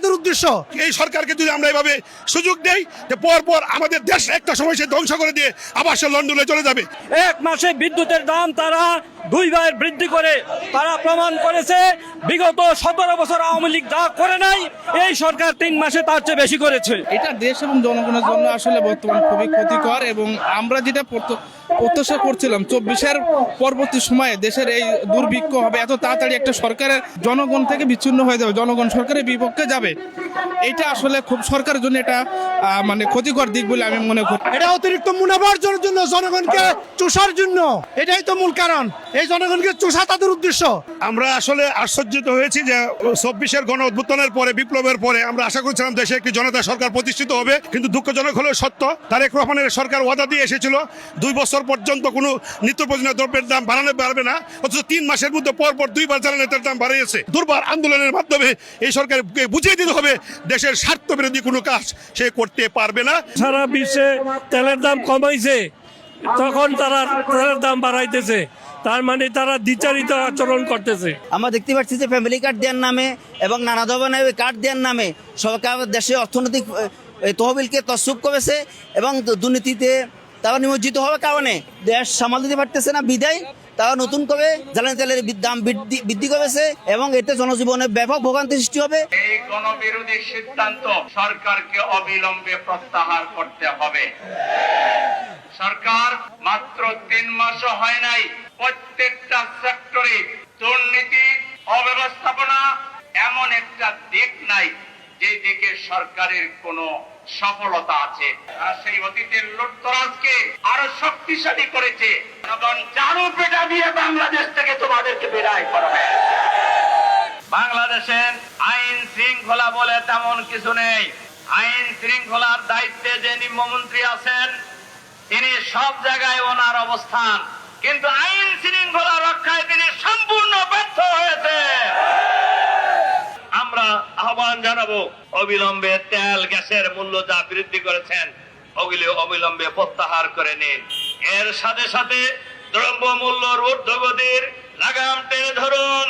তাদের উদ্দেশ্য। এই সরকারকে যদি আমরা এভাবে সুযোগ দেই যে পর আমাদের দেশ একটা সময় সে ধ্বংস করে দিয়ে আবার সে লন্ডনে চলে যাবে। এক মাসে বিদ্যুতের দাম তারা 2 বার বৃদ্ধি করে তারা প্রমাণ করেছে বিগত 17 বছর আওয়ামী লীগ যা করে নাই এই সরকার 3 মাসে তার চেয়ে বেশি করেছে। এটা দেশ এবং জনগণের জন্য আসলে বর্তমান খুবই ক্ষতিকর, এবং আমরা যেটা প্রত্যাশা করছিলাম 24-এর পরবর্তী সময়ে দেশের এই দুর্ভিক্ষ হবে, এত তাড়াতাড়ি একটা সরকারের জনগণ থেকে বিচ্ছিন্ন হয়ে যাবে, জনগণ সরকারের বিপক্ষে যাবে, এটা আসলে খুব সরকারের জন্য এটা মানে ক্ষতিকর দিক বলে আমি মনে করি। এটা অতিরিক্ত মুনাফা অর্জনের জন্য, জনগণকে চুষার জন্য, এটাই তো মূল কারণ। এই জনগণকে চুষা তাদের উদ্দেশ্য। আমরা আসলে আশ্চর্যিত হয়েছি যে 24-এর গণ অভ্যুত্থানের পরে, বিপ্লবের পরে আমরা আশা করছিলাম দেশে একটি জনতা সরকার প্রতিষ্ঠিত হবে, কিন্তু দুঃখজনক হলেও সত্য তারেক রহমানের সরকার ওয়াদা দিয়ে এসেছিল 2 বছর পর্যন্ত কোনো নিত্য প্রয়োজনীয় দ্রব্যের দাম বাড়ানো পারবে না, অথচ 3 মাসের মধ্যে পর 2 বার জ্বালানি তেলের দাম বাড়িয়েছে। দুর্বার আন্দোলনের মাধ্যমে এই সরকারকে বুঝিয়ে দিতে হবে দেশের স্বার্থ বিরোধী কোনো কাজ সে করতে পারবে না। সারা বিশ্বে তেলের দাম কমাইছে, তখন তারা তেলের দাম বাড়াইতেছে, তার মানে তারা দ্বিচারিত আচরণ করতেছে। আমরা দেখতে পাচ্ছি যে ফ্যামিলি কার্ড দেওয়ার নামে এবং নানা ধরনের কার্ড দেওয়ার নামে সরকার দেশের অর্থনৈতিক তহবিলকে তছরূপ করেছে এবং দুর্নীতিতে তারা নিমজ্জিত হওয়ার কারণে দেশ সামাল দিতে পারতেছে না, বিদায় তারা নতুন করে জ্বালানি তেলের দাম বৃদ্ধি করেছে এবং এতে জনজীবনে ব্যাপক ভোগান্তি সৃষ্টি হবে। এই গণবিরোধী সিদ্ধান্ত সরকারকে অবিলম্বে প্রত্যাহার করতে হবে। সরকার মাত্র 3 মাসও হয় নাই, প্রত্যেকটা সেক্টরে দুর্নীতি, অব্যবস্থাপনা এমন একটা দিক নাই যে দিকে সরকারের কোনো সফলতা আছে। আর সেই অতীতের লুটতরাজকে আরো শক্তিশালী করেছে এবং ঝাড়ু পেটা দিয়ে বাংলাদেশ থেকে তোমাদেরকে বিদায় করবে। বাংলাদেশের আইন শৃঙ্খলা বলে তেমন কিছু নেই। আইন শৃঙ্খলার দায়িত্বে যে নিম্নমন্ত্রী আছেন তিনি সব জায়গায় ওনার অবস্থান, কিন্তু আইন শৃঙ্খলা রক্ষায় তিনি সম্পূর্ণ ব্যর্থ হয়েছে। আমরা আহ্বান জানাবো অবিলম্বে তেল গ্যাসের মূল্য যা বৃদ্ধি করেছেন ওগুলি অবিলম্বে প্রত্যাহার করে নিন। এর সাথে সাথে দ্রব্য মূল্যর ঊর্ধ্বগতির লাগাম টেনে ধরুন।